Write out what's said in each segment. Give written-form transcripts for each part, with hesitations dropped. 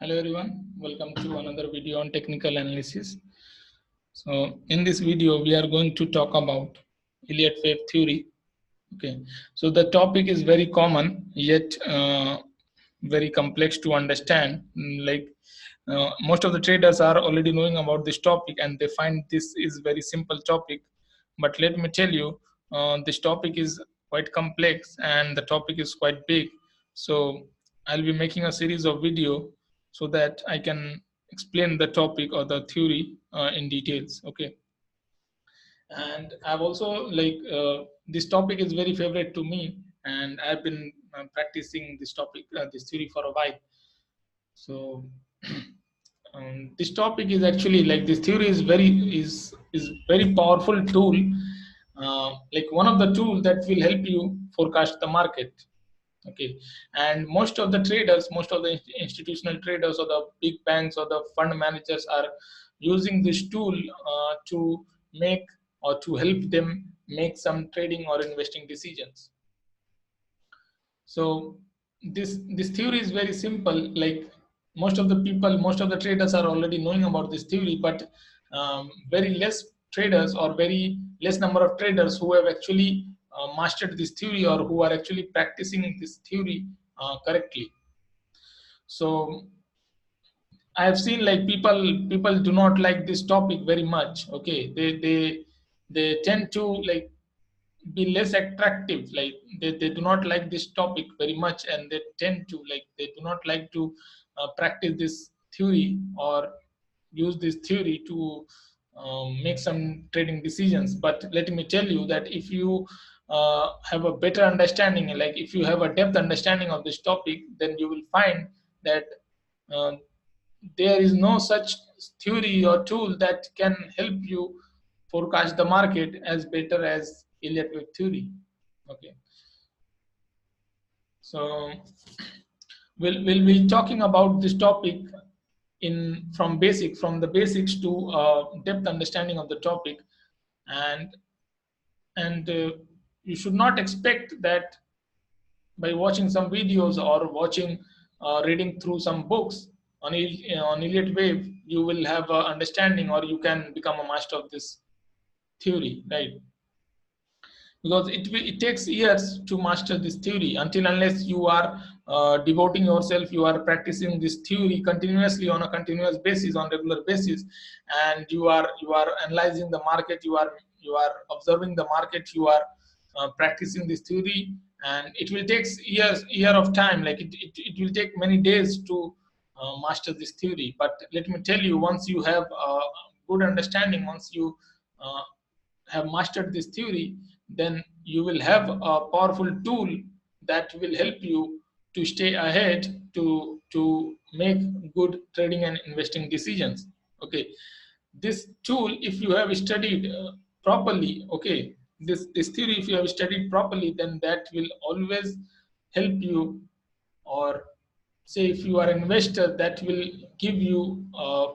Hello everyone, welcome to another video on technical analysis. So in this video we are going to talk about Elliot-Wave theory. Okay, so the topic is very common yet very complex to understand. Most of the traders are already knowing about this topic and they find this is very simple topic. But let me tell you, this topic is quite complex and the topic is quite big. So I'll be making a series of video so that I can explain the topic or the theory in details. Okay, and I've also this topic is very favorite to me, and I've been practicing this topic, this theory for a while. So this topic is actually like this theory is very powerful tool, like one of the tools that will help you forecast the market. Okay, and most of the traders, most of the institutional traders or the big banks or the fund managers are using this tool to make or to help them make some trading or investing decisions. So this theory is very simple. Like most of the people, most of the traders are already knowing about this theory, but very less traders or very less number of traders who have actually mastered this theory or who are actually practicing this theory correctly. So I have seen like people do not like this topic very much. Okay, they tend to like be less attractive, like they do not like this topic very much, and they tend to like they do not like to practice this theory or use this theory to make some trading decisions. But let me tell you that if you have a better understanding, like if you have a depth understanding of this topic, then you will find that uh, there is no such theory or tool that can help you forecast the market as better as Elliott wave theory. Okay, so we'll be talking about this topic in from the basics to depth understanding of the topic, and and you should not expect that by watching some videos or watching reading through some books on Elliott wave you will have a understanding or you can become a master of this theory, right? Because it takes years to master this theory. Until unless you are devoting yourself, you are practicing this theory continuously on a continuous basis, on regular basis, and you are analyzing the market, you are observing the market, you are practicing this theory, and it will take year of time, like it will take many days to master this theory. But let me tell you, once you have a good understanding, once you uh, have mastered this theory, then you will have a powerful tool that will help you to stay ahead, to make good trading and investing decisions. Okay, this tool, if you have studied properly, okay, this theory, if you have studied properly, then that will always help you, or say if you are an investor, that will give you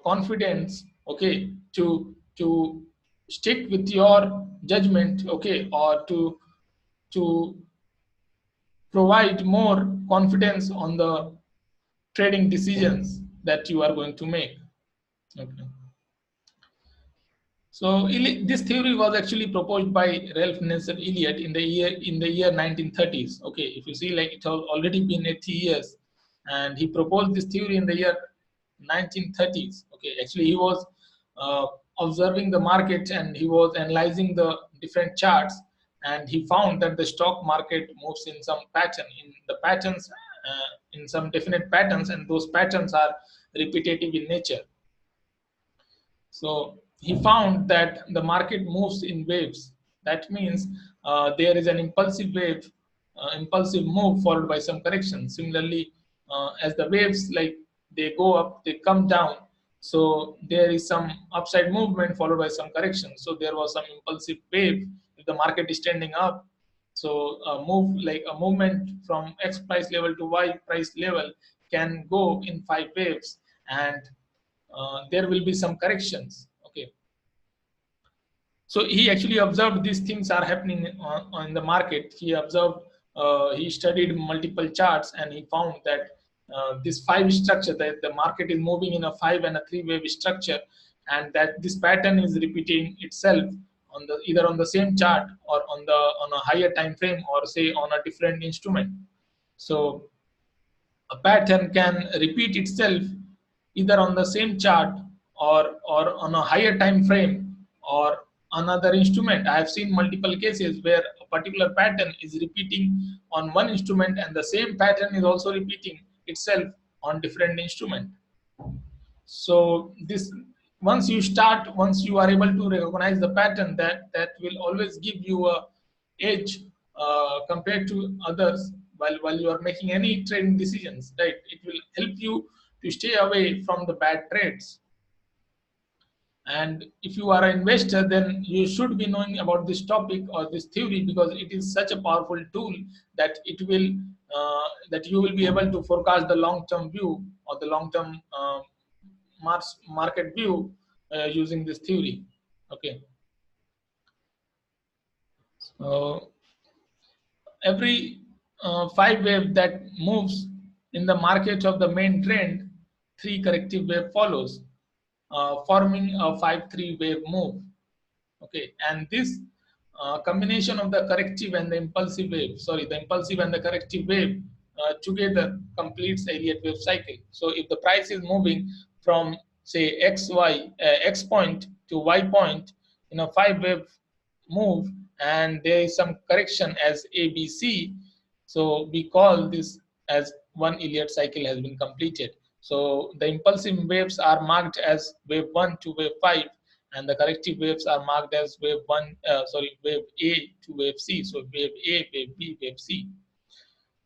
confidence, okay, to stick with your judgment, okay, or to provide more confidence on the trading decisions that you are going to make. Okay, so this theory was actually proposed by Ralph Nelson Elliot in the year 1930s. Okay, if you see, like it has already been 80 years, and he proposed this theory in the year 1930s. Okay, actually he was uh, observing the market and he was analyzing the different charts, and he found that the stock market moves in some pattern, in the patterns, in some definite patterns, and those patterns are repetitive in nature. So he found that the market moves in waves. That means there is an impulsive wave, impulsive move followed by some correction. Similarly, as the waves, like they go up, they come down. So there is some upside movement followed by some correction. So there was some impulsive wave. If the market is trending up, so a move, like a movement from X price level to Y price level, can go in 5 waves, and there will be some corrections. Okay, so he actually observed these things are happening on the market. He observed, he studied multiple charts, and he found that this five structure, that the market is moving in a 5 and a 3 wave structure, and that this pattern is repeating itself on the either on the same chart or on a higher time frame, or say on a different instrument. So a pattern can repeat itself either on the same chart or on a higher time frame or another instrument. I have seen multiple cases where a particular pattern is repeating on one instrument, and the same pattern is also repeating itself on different instrument. So this, once you are able to recognize the pattern, that will always give you a edge compared to others while you are making any trading decisions, right? It will help you to stay away from the bad trades. And if you are an investor, then you should be knowing about this topic or this theory, because it is such a powerful tool that it will that you will be able to forecast the long-term view or the long-term market view using this theory. Okay. So every 5 wave that moves in the market of the main trend, 3 corrective wave follows, forming a 5-3 wave move. Okay, and this combination of the corrective and the impulsive wave, the impulsive and the corrective wave together completes the Elliott wave cycle. So if the price is moving from say X point to Y point in a 5 wave move, and there is some correction as ABC, so we call this as one Elliott cycle has been completed. So the impulsive waves are marked as wave 1 to wave 5, and the corrective waves are marked as wave wave A to wave C. So wave A, wave B, wave C.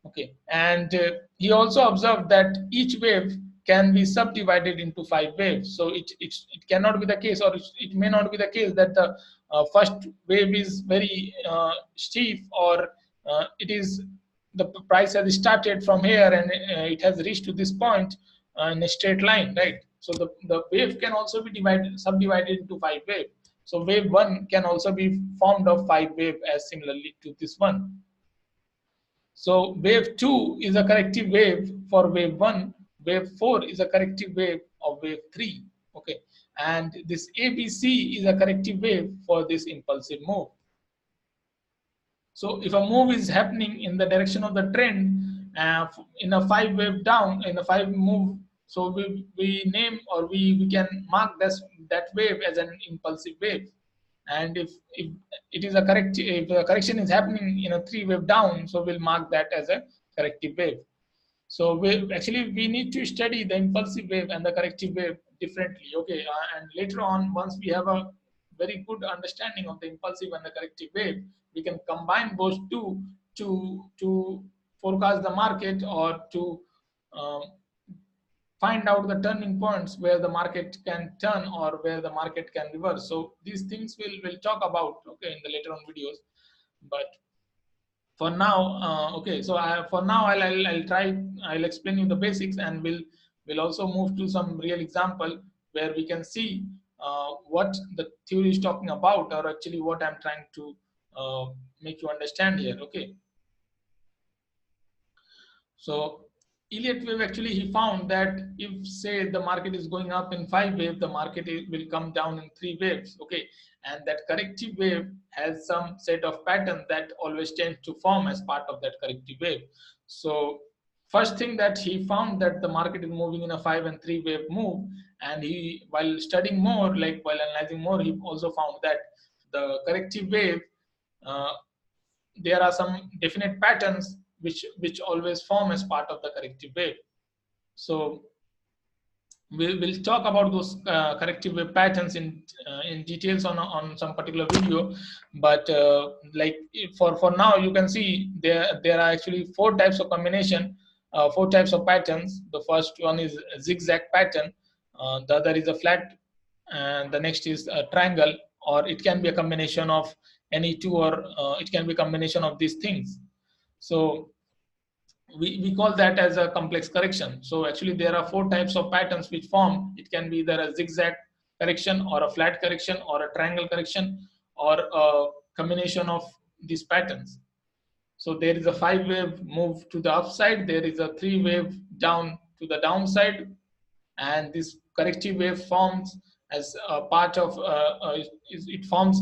Okay, and he also observed that each wave can be subdivided into 5 waves. So it cannot be the case, or it may not be the case that the first wave is very steep, or it is the price has started from here and it has reached to this point in a straight line, right? So the wave can also be subdivided into 5 waves. So wave 1 can also be formed of 5 waves as similarly to this one. So wave 2 is a corrective wave for wave 1. Wave 4 is a corrective wave of wave 3. Okay, and this ABC is a corrective wave for this impulsive move. So if a move is happening in the direction of the trend in a 5 wave down, in a 5 move, so we name, or we can mark that wave as an impulsive wave. And if it is if a correction is happening in a 3 wave down, so we'll mark that as a corrective wave. So we need to study the impulsive wave and the corrective wave differently. Okay, and later on, once we have a very good understanding of the impulsive and the corrective wave, we can combine those two to forecast the market, or to find out the turning points where the market can turn or where the market can reverse. So these things we'll talk about, okay, in the later on videos. But for now, okay, so for now I'll explain you the basics, and we'll also move to some real example where we can see what the theory is talking about, or actually what I'm trying to make you understand here. Okay, so Elliott wave, actually he found that if say the market is going up in 5 waves, the market will come down in 3 waves. Okay, and that corrective wave has some set of patterns that always tend to form as part of that corrective wave. So first thing that he found, that the market is moving in a 5 and 3 wave move, and he, while studying more, like while analyzing more, he also found that the corrective wave, there are some definite patterns which always form as part of the corrective wave. So we'll talk about those corrective wave patterns in details on some particular video. But like for now, you can see there are actually 4 types of combination, 4 types of patterns. The first one is a zigzag pattern, the other is a flat, and the next is a triangle, or it can be a combination of any two, or it can be a combination of these things. So we call that as a complex correction. So actually there are 4 types of patterns which form. It can be either a zigzag correction, or a flat correction, or a triangle correction, or a combination of these patterns. So there is a 5-wave move to the upside, there is a 3-wave down to the downside, and this corrective wave forms as a part of it forms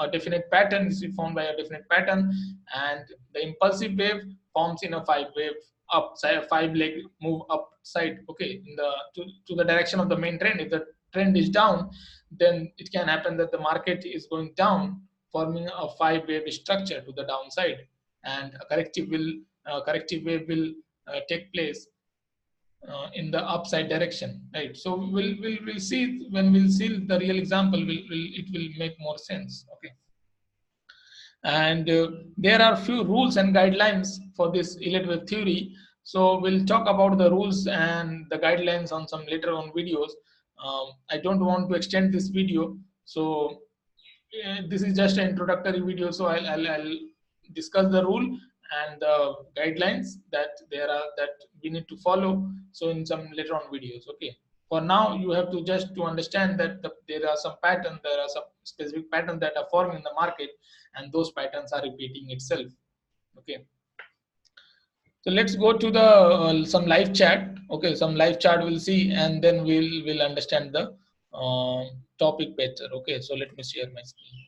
a definite pattern. Is formed by a definite pattern, and the impulsive wave forms in a 5-wave upside, 5-leg move upside. Okay, in the to the direction of the main trend. If the trend is down, then it can happen that the market is going down, forming a 5-wave structure to the downside, and a corrective wave will take place in the upside direction, right? So we'll see when we'll see the real example. It will make more sense. Okay, and there are few rules and guidelines for this ElliotWave theory. So we'll talk about the rules and the guidelines on some later on videos. I don't want to extend this video, so this is just an introductory video. So I'll discuss the rule and the guidelines that there are that we need to follow. So in some later on videos. Okay. For now, you have to just to understand that there are some patterns, there are some specific patterns that are forming in the market, and those patterns are repeating itself. Okay. So let's go to the some live chat. Okay, some live chat we'll see, and then we'll understand the topic better. Okay, so let me share my screen.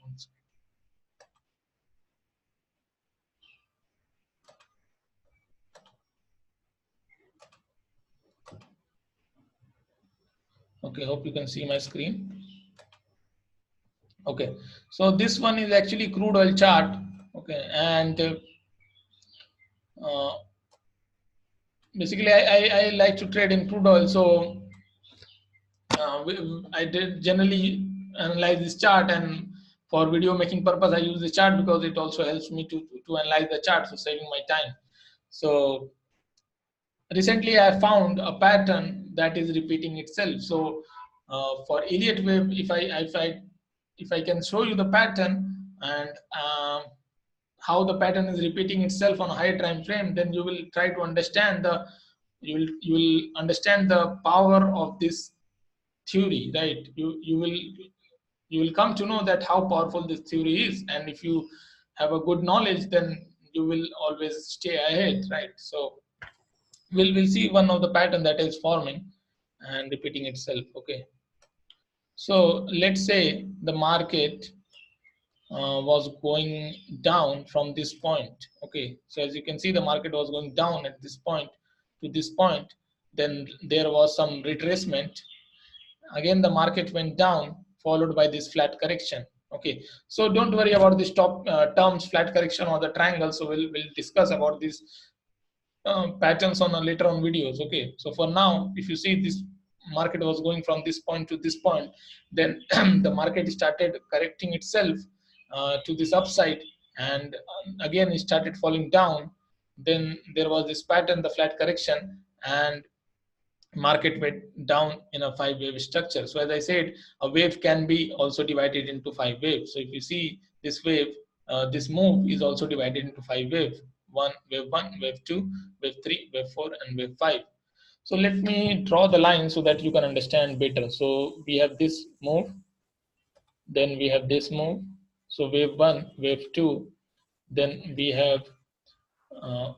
Okay, hope you can see my screen. Okay, so this one is actually crude oil chart. Okay, and basically I like to trade in crude oil. So I did generally analyze this chart, and for video making purpose I use the chart because it also helps me to analyze the chart, so saving my time. So recently I found a pattern that is repeating itself. So for Elliot wave, if I can show you the pattern and how the pattern is repeating itself on a higher time frame, then you will try to understand the you will understand the power of this theory, right? You will come to know that how powerful this theory is, and if you have a good knowledge, then you will always stay ahead, right? So we'll see one of the pattern that is forming and repeating itself. Okay, so let's say the market was going down from this point. Okay, so as you can see, the market was going down at this point to this point, then there was some retracement. Again the market went down, followed by this flat correction. Okay, so don't worry about this top terms, flat correction or the triangle. So we'll discuss about this patterns on later on videos. Okay, so for now, if you see this market was going from this point to this point, then the market started correcting itself to this upside, and again it started falling down. Then there was this pattern, the flat correction, and market went down in a 5-wave structure. So as I said, a wave can be also divided into 5 waves. So if you see this wave, this move is also divided into 5 waves: wave 1, wave 2, wave 3, wave 4, and wave 5. So let me draw the line so that you can understand better. So we have this move, then we have this move. So wave 1, wave 2, then we have uh,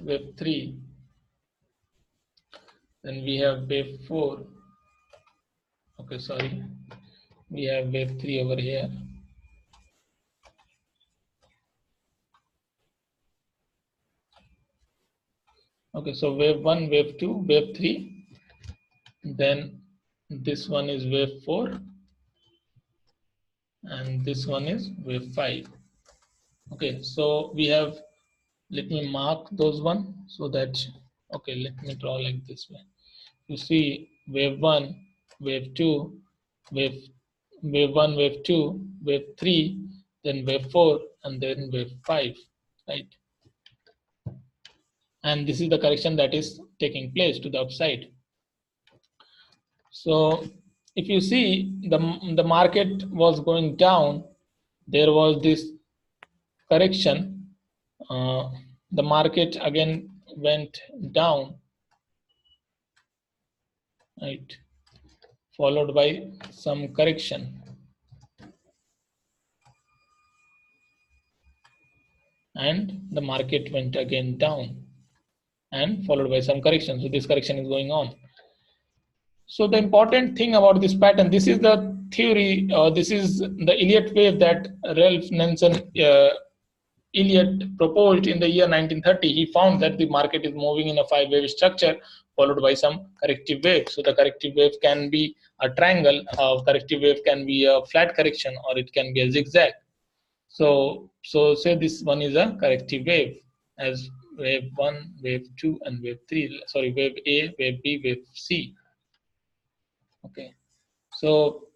wave 3, then we have wave 4. Okay, sorry, we have wave 3 over here. Okay, so wave 1, wave 2, wave 3, then this one is wave 4, and this one is wave 5. Okay, so we have, let me mark those one so that, okay, let me draw like this way. You see wave 1, wave 2, wave 1, wave 2, wave 3, then wave 4, and then wave 5, right? And this is the correction that is taking place to the upside. So if you see the market was going down, there was this correction. The market again went down, right, followed by some correction, and the market went again down, and followed by some correction. So this correction is going on. So the important thing about this pattern, this is the theory, this is the Elliot wave that Ralph Nelson Elliot proposed in the year 1930. He found that the market is moving in a five-wave structure followed by some corrective wave. So the corrective wave can be a triangle, corrective wave can be a flat correction, or it can be a zigzag. So say this one is a corrective wave, as wave 1, wave 2, and wave 3. Sorry, wave A, wave B, wave C. Okay, so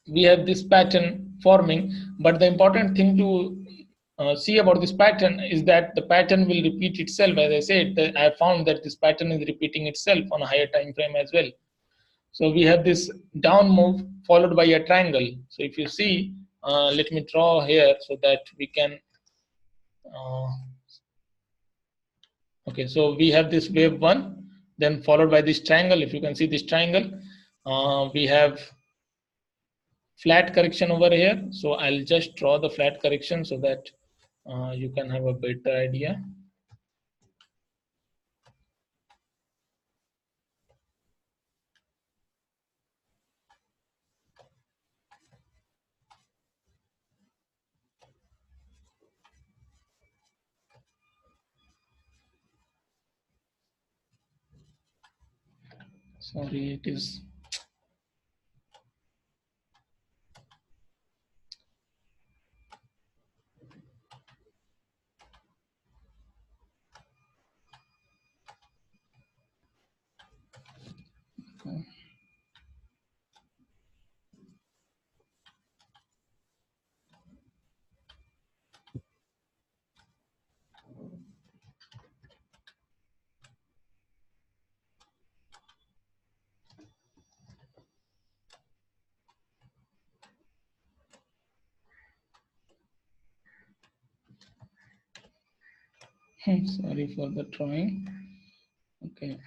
we have this pattern forming, but the important thing to see about this pattern is that the pattern will repeat itself. As I said, I found that this pattern is repeating itself on a higher time frame as well. So we have this down move followed by a triangle. So if you see, let me draw here so that we can okay, so we have this wave 1, then followed by this triangle. If you can see this triangle, we have flat correction over here. So I'll just draw the flat correction so that you can have a better idea. Sorry, it is. Okay. Sorry for the drawing. Okay.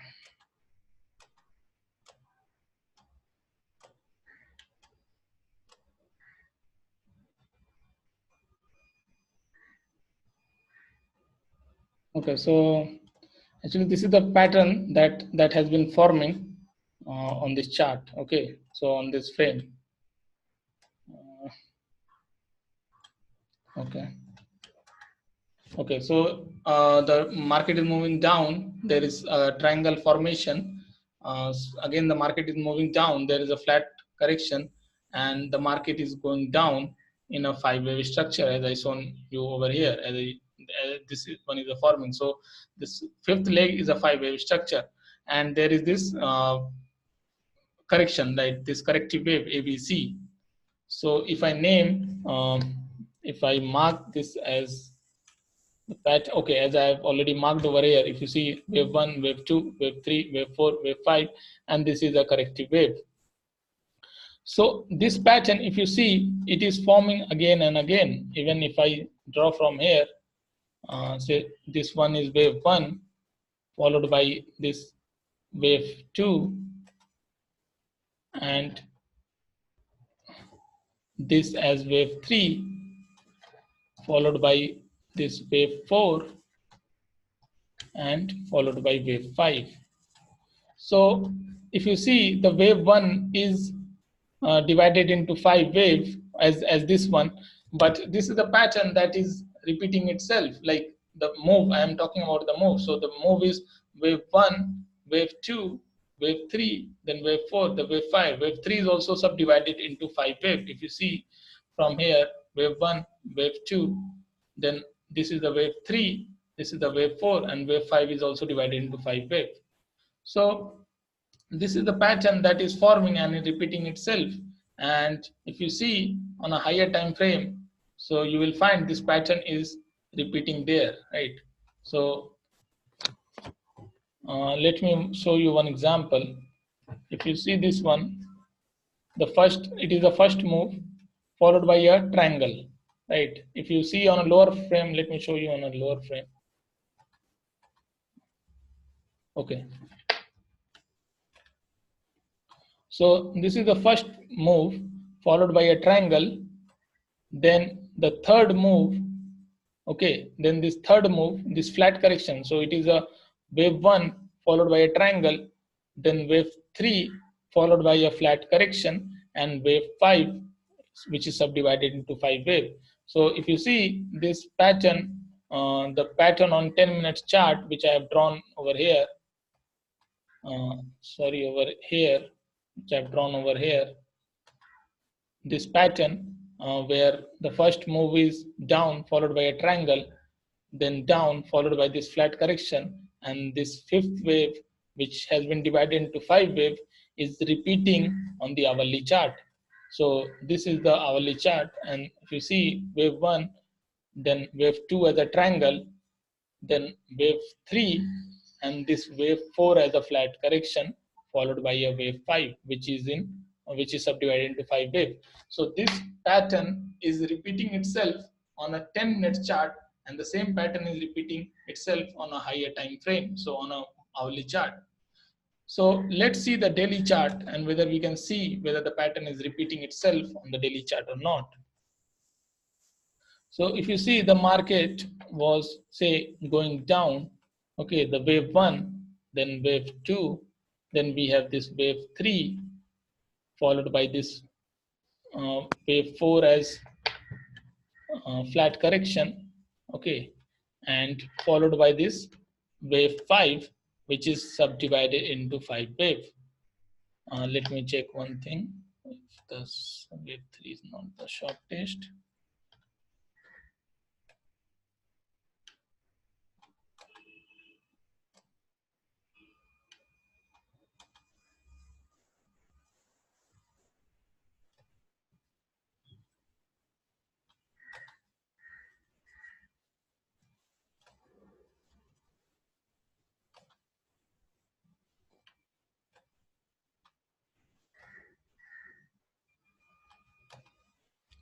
Okay, so actually this is the pattern that has been forming on this chart. Okay, so on this frame. Okay. Okay, so the market is moving down. There is a triangle formation. Again, the market is moving down. There is a flat correction, and the market is going down in a five-wave structure, as I shown you over here. This is one is the forming. So this fifth leg is a five-wave structure, and there is this correction, like this corrective wave ABC. So if I name, if I mark this as the patch, okay, as I have already marked over here, if you see wave 1, wave 2, wave 3, wave 4, wave 5, and this is a corrective wave. So this pattern, if you see, it is forming again and again. Even if I draw from here, say this one is wave 1, followed by this wave 2, and this as wave 3, followed by this wave 4, and followed by wave 5. So if you see, the wave 1 is divided into 5 waves as this one, but this is the pattern that is repeating itself, like the move. I am talking about the move. So the move is wave 1, wave 2, wave 3, then wave 4, the wave 5. Wave 3 is also subdivided into 5 waves. If you see from here, wave 1, wave 2, then this is the wave 3, this is the wave 4, and wave 5 is also divided into 5 waves. So this is the pattern that is forming and repeating itself. And if you see on a higher time frame, so you will find this pattern is repeating there, right? So let me show you one example. If you see this one, it is the first move followed by a triangle, right? If you see on a lower frame, let me show you on a lower frame. Okay. So this is the first move, followed by a triangle. Then the third move, okay, then this third move, this flat correction. So it is a wave 1 followed by a triangle, then wave 3 followed by a flat correction, and wave 5, which is subdivided into 5 waves. So if you see this pattern, the pattern on 10 minutes chart, which I have drawn over here, over here, which I've drawn over here, this pattern where the first move is down followed by a triangle, then down followed by this flat correction, and this fifth wave, which has been divided into 5 waves, is repeating on the hourly chart. So this is the hourly chart, and if you see wave 1, then wave 2 as a triangle, then wave 3, and this wave 4 as a flat correction, followed by a wave 5, which is subdivided into 5 waves. So this pattern is repeating itself on a 10-minute chart, and the same pattern is repeating itself on a higher time frame, so on a hourly chart. So let's see the daily chart and whether we can see whether the pattern is repeating itself on the daily chart or not. So if you see the market was, say, going down, okay, the wave 1, then wave 2, then we have this wave 3, followed by this wave 4 as flat correction, okay, and followed by this wave 5, which is subdivided into 5 waves. Let me check one thing, if this wave 3 is not the shortest.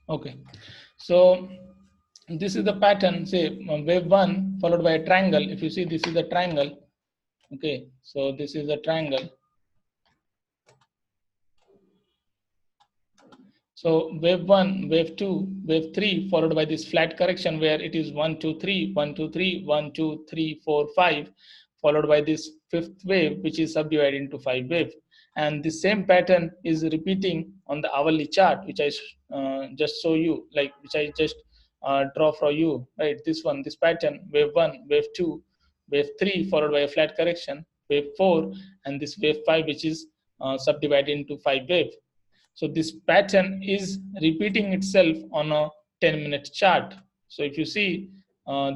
Okay, so this is the pattern, say wave 1 followed by a triangle. If you see, this is a triangle, okay, so this is a triangle. So wave 1, wave 2, wave 3, followed by this flat correction where it is 1, 2, 3, 1, 2, 3, 1, 2, 3, 4, 5, followed by this fifth wave, which is subdivided into 5 waves. And the same pattern is repeating on the hourly chart, which I just show you, like which I just draw for you, right? This one, this pattern, wave 1, wave 2, wave 3, followed by a flat correction, wave 4, and this wave 5, which is subdivided into 5 waves. So this pattern is repeating itself on a 10-minute chart. So if you see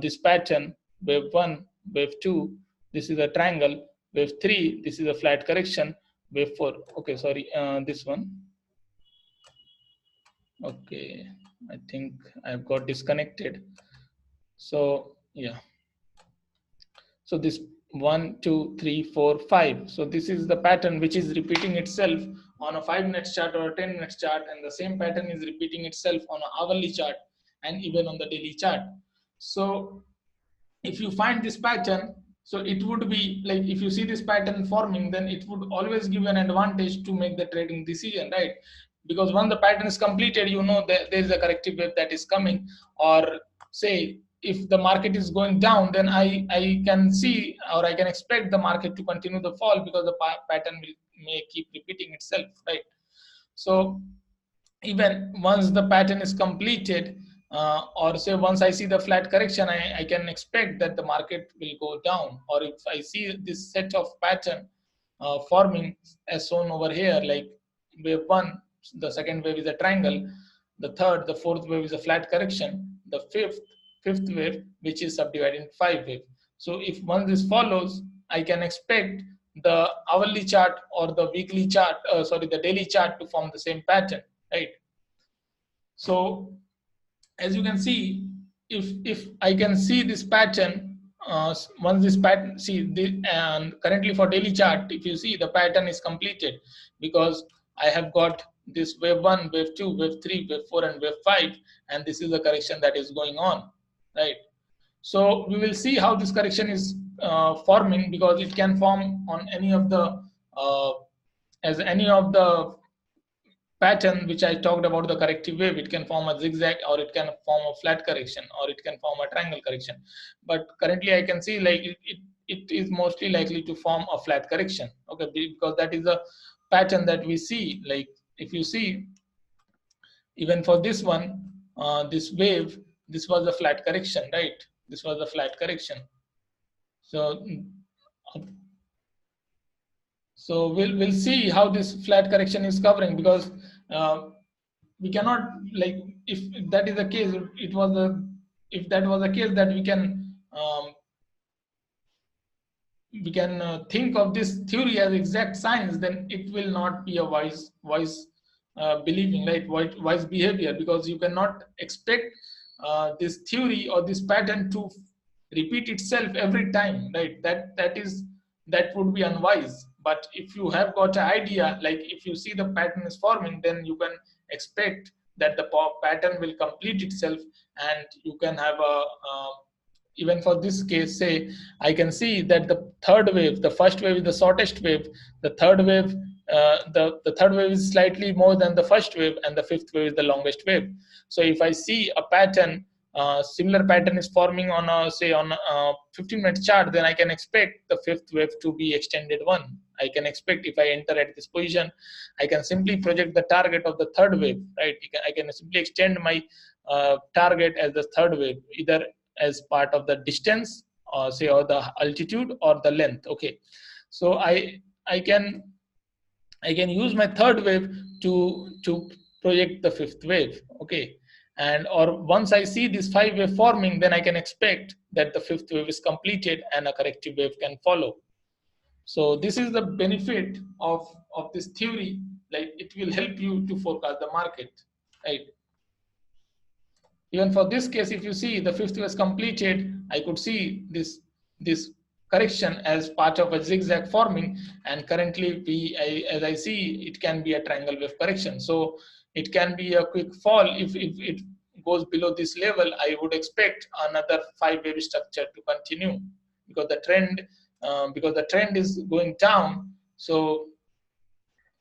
this pattern, wave 1, wave 2, this is a triangle, wave 3, this is a flat correction, wave 4, okay, sorry, this one. Okay, I think I've got disconnected. So yeah. So this 1, 2, 3, 4, 5. So this is the pattern which is repeating itself on a 5-minute chart or a 10-minute chart, and the same pattern is repeating itself on an hourly chart and even on the daily chart. So if you find this pattern, so it would be like, if you see this pattern forming, then it would always give an advantage to make the trading decision, right? Because once the pattern is completed, you know that there is a corrective wave that is coming. Or say if the market is going down, then I can see, or I can expect the market to continue the fall, because the pattern may keep repeating itself, right? So even once the pattern is completed, or say once I see the flat correction, I can expect that the market will go down. Or if I see this set of pattern forming as shown over here, like wave 1, the second wave is a triangle, the third, the fourth wave is a flat correction, the fifth wave, which is subdivided into 5 waves. So if once this follows, I can expect the hourly chart or the weekly chart, the daily chart to form the same pattern, right? So as you can see, if I can see this pattern, once this pattern, and currently for daily chart, if you see, the pattern is completed, because I have got this wave 1, wave 2, wave 3, wave 4, and wave 5, and this is the correction that is going on, right? So we will see how this correction is forming, because it can form on any of the as any of the pattern which I talked about, the corrective wave, it can form a zigzag, or it can form a flat correction, or it can form a triangle correction. But currently I can see like it is mostly likely to form a flat correction, okay, because that is the pattern that we see. Like if you see, even for this one, this wave, this was a flat correction, right? This was a flat correction. So we'll see how this flat correction is covering, because we cannot, like, if that is the case, it was a if that was the case, that we can think of this theory as exact science, then it will not be a wise believing, right? Wise behavior, because you cannot expect this theory or this pattern to repeat itself every time, right? That would be unwise. But if you have got an idea, like if you see the pattern is forming, then you can expect that the pattern will complete itself, and you can have a even for this case, say, I can see that the third wave, the first wave is the shortest wave, the third wave, the third wave is slightly more than the first wave, and the fifth wave is the longest wave. So if I see a pattern, similar pattern is forming on a, say, on a 15-minute chart, then I can expect the fifth wave to be extended one. I can expect, if I enter at this position, I can simply project the target of the third wave, right? I can simply extend my target as the third wave, either as part of the distance, or say, or the altitude, or the length. Okay, so I can use my third wave to project the fifth wave. Okay, and or once I see this five wave forming, then I can expect that the fifth wave is completed and a corrective wave can follow. So this is the benefit of this theory. Like, it will help you to forecast the market, right? Even for this case, if you see the fifth was completed, I could see this correction as part of a zigzag forming, and currently as I see, it can be a triangle wave correction. So it can be a quick fall. If it goes below this level, I would expect another five wave structure to continue, because the trend is going down. So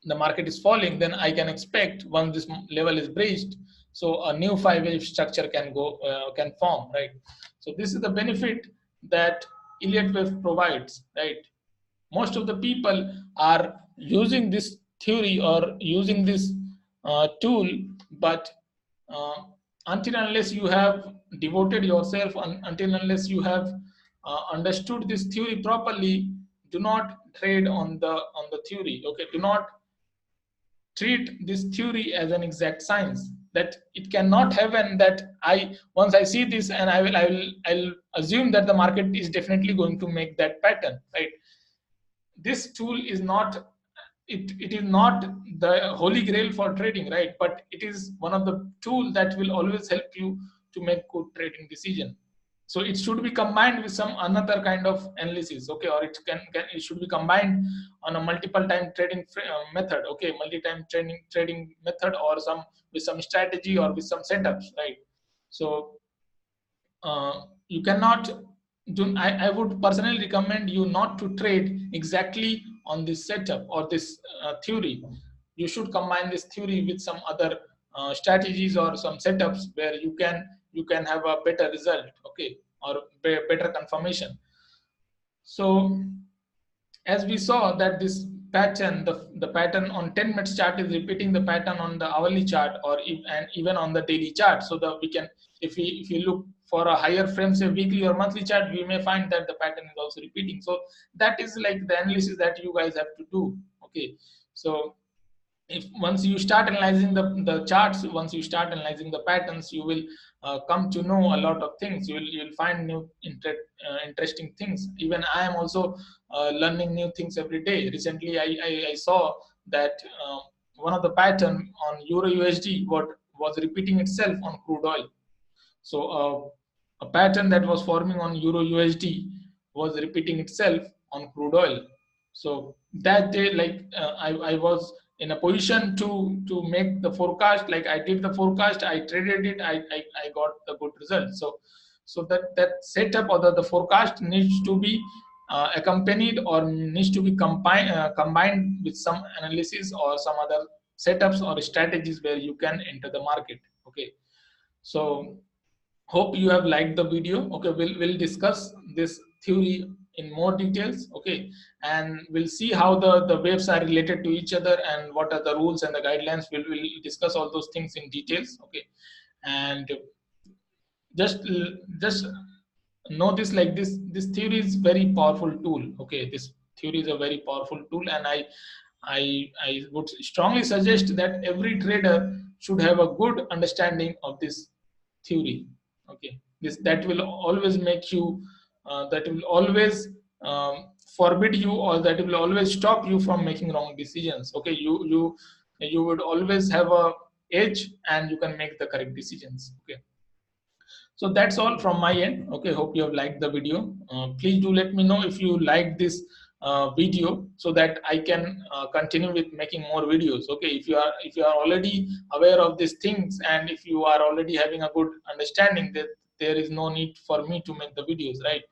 the market is falling, then I can expect, once this level is breached, so a new five wave structure can form, right? So this is the benefit that Elliott wave provides, right? Most of the people are using this theory or using this tool, but uh, until unless you have devoted yourself, until unless you have understood this theory properly, do not trade on the theory. Okay, do not treat this theory as an exact science, that it cannot happen that once I see this, and I'll assume that the market is definitely going to make that pattern, right? This tool is not, it is not the holy grail for trading, right? But it is one of the tools that will always help you to make good trading decision. So it should be combined with some another kind of analysis, okay? Or it should be combined on a multiple time trading method, okay? Multi-time trading method, or some with some strategy, or with some setups, right? So you cannot do, I would personally recommend you not to trade exactly on this setup or this theory. You should combine this theory with some other strategies or some setups, where you can have a better result, okay, or better confirmation. So as we saw that this pattern, the pattern on 10 minutes chart is repeating the pattern on the hourly chart, and even on the daily chart. So that we can, if you look for a higher frame, say weekly or monthly chart, we may find that the pattern is also repeating. So that is like the analysis that you guys have to do. Okay, so if once you start analyzing the charts, once you start analyzing the patterns, you will come to know a lot of things. You'll find new interesting things. Even I am also learning new things every day. Recently I saw that one of the pattern on euro USD what was repeating itself on crude oil. So a pattern that was forming on euro USD was repeating itself on crude oil. So that day, like I was in a position to make the forecast. Like I did the forecast, I traded it, I got the good result. So that setup, or the forecast needs to be accompanied or needs to be combined with some analysis or some other setups or strategies where you can enter the market. Okay, so hope you have liked the video. Okay, we'll discuss this theory in more details. Okay, and we'll see how the waves are related to each other and what are the rules and the guidelines. We'll discuss all those things in details. Okay, and just just know this, like this theory is very powerful tool. Okay, this theory is a very powerful tool, and I would strongly suggest that every trader should have a good understanding of this theory. Okay, this that will always make you that will always forbid you, or that will always stop you from making wrong decisions. Okay, you would always have a edge and you can make the correct decisions. Okay, so that's all from my end. Okay, hope you have liked the video. Please do let me know if you like this video, so that I can continue with making more videos. Okay, if you are already aware of these things, and if you are already having a good understanding, that there is no need for me to make the videos, right?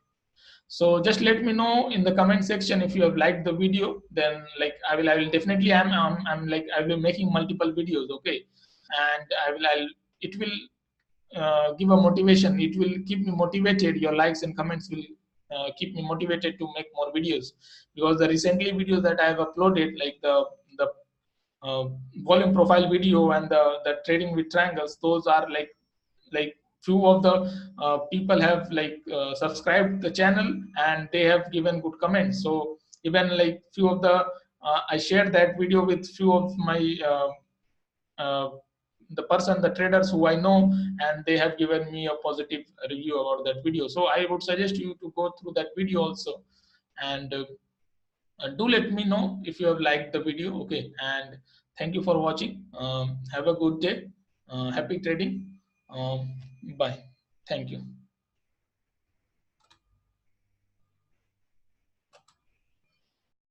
So just let me know in the comment section if you have liked the video. Then like I will definitely I'm like I will be making multiple videos. Okay, and I'll it will give a motivation. It will keep me motivated. Your likes and comments will keep me motivated to make more videos, because the recently videos that I have uploaded, like the uh, volume profile video and the trading with triangles, those are like few of the people have subscribed the channel, and they have given good comments. So even like few of the I shared that video with few of my uh, the person, the traders who I know, and they have given me a positive review about that video. So I would suggest you to go through that video also, and do let me know if you have liked the video. Okay, and thank you for watching. Have a good day. Happy trading. Bye. Thank you.